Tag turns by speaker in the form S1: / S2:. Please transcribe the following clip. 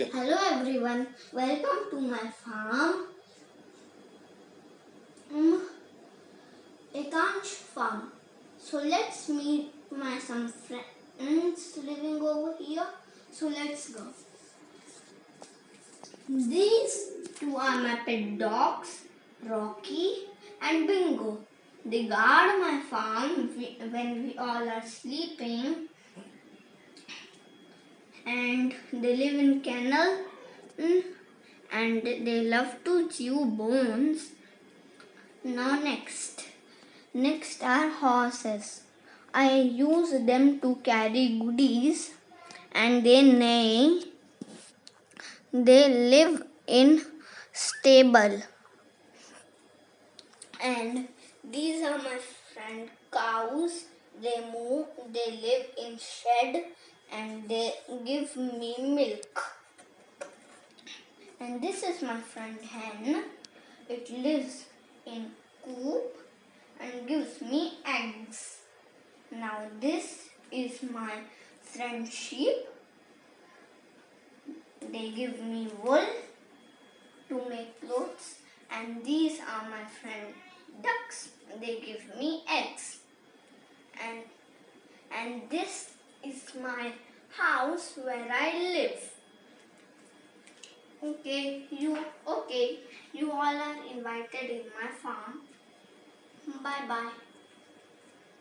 S1: Okay.
S2: Hello everyone, welcome to my farm. Ekansh farm. So let's meet my some friends living over here. So let's go. These two are my pet dogs, Rocky and Bingo. They guard my farm when we all are sleeping, and they live in kennel, and they love to chew bones. Now next are horses. I use them to carry goodies, and they neigh. They live in stable. And these are my friend cows. They move, they live in shed, and they give me milk. And this is my friend hen. It lives in coop and gives me eggs. Now this is my friend sheep. They give me wool to make clothes, and these are my friend ducks. They give me eggs. And this is my house where I live. You all are invited in my farm. Bye bye.